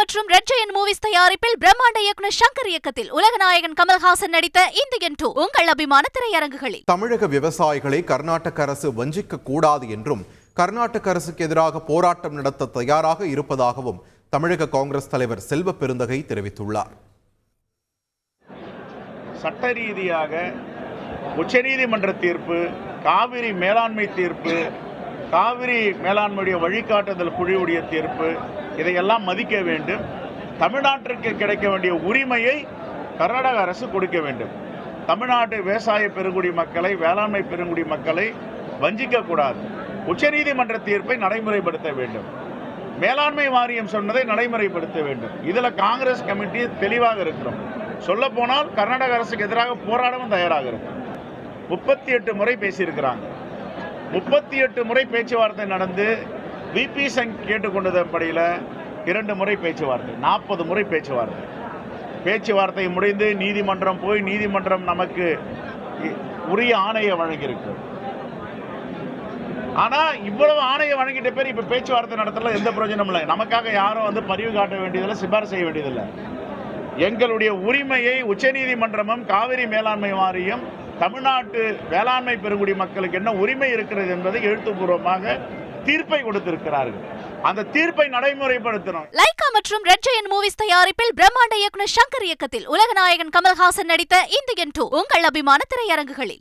மற்றும் red giant movies தயாரிப்பில் பிரம்மாண்ட இயக்குனர் சங்கர் இயக்கத்தில் உலகநாயகன் கமல்ஹாசன் நடித்த இந்தியன் 2 உங்கள் அபிமான திரையரங்குகளில். தமிழக விவசாயிகளை கர்நாடக அரசு வஞ்சிக்க கூடாது என்றும் கர்நாடக அரசுக்கு எதிராக போராட்டம் நடத்த தயாராக இருப்பதாகவும் தமிழக காங்கிரஸ் தலைவர் செல்வ பெருந்தகை தெரிவித்துள்ளார். சட்ட ரீதியாக உச்சநீதிமன்ற தீர்ப்பு, காவிரி மேலாண்மை தீர்ப்பு, காவிரி மேலாண்மையுடைய வழிகாட்டுதல் குழுவுடைய தீர்ப்பு, இதையெல்லாம் மதிக்க வேண்டும். தமிழ்நாட்டிற்கு கிடைக்க வேண்டிய உரிமையை கர்நாடக அரசு கொடுக்க வேண்டும். தமிழ்நாட்டு விவசாய பெருங்குடி மக்களை, வேளாண்மை பெருங்குடி மக்களை வஞ்சிக்கக்கூடாது. உச்சநீதிமன்ற தீர்ப்பை நடைமுறைப்படுத்த வேண்டும். மேலாண்மை வாரியம் சொன்னதை நடைமுறைப்படுத்த வேண்டும். இதில் காங்கிரஸ் கமிட்டி தெளிவாக இருக்கிறோம். சொல்ல போனால் கர்நாடக அரசுக்கு எதிராக போராடவும் தயாராக இருக்கும். 38 முறை பேசியிருக்கிறாங்க. 38 முறை பேச்சுவார்த்தை நடந்து விபி சங் கேட்டுக்கொண்டதன்படியில் 2 முறை பேச்சுவார்த்தை, 40 முறை பேச்சுவார்த்தை முடிந்து நீதிமன்றம் போய் நீதிமன்றம் நமக்கு உரிய ஆணையை வழங்கியிருக்கு. ஆனால் இவ்வளவு ஆணையை வழங்கிட்ட பேர் இப்போ பேச்சுவார்த்தை நடத்தல எந்த பிரயோஜனம் இல்லை. நமக்காக யாரும் பரிவு காட்ட வேண்டியதில்லை, சிபாரிசு செய்ய வேண்டியதில்லை. எங்களுடைய உரிமையை உச்சநீதிமன்றமும் காவிரி மேலாண்மை வாரியம் தமிழ்நாட்டு வேளாண்மை பெருங்குடி மக்களுக்கு என்ன உரிமை இருக்கிறது என்பதை எழுத்துப்பூர்வமாக தீர்ப்பை கொடுத்திருக்கிறார்கள். அந்த தீர்ப்பை நடைமுறைப்படுத்தணும். லைகா மற்றும் ரெட் ஜெயண்ட் மூவிஸ் தயாரிப்பில் பிரம்மாண்ட இயக்குனர் சங்கர் இயக்கத்தில் உலகநாயகன் கமல்ஹாசன் நடித்த இந்தியன் 2 உங்கள் அபிமான திரையரங்குகளில்.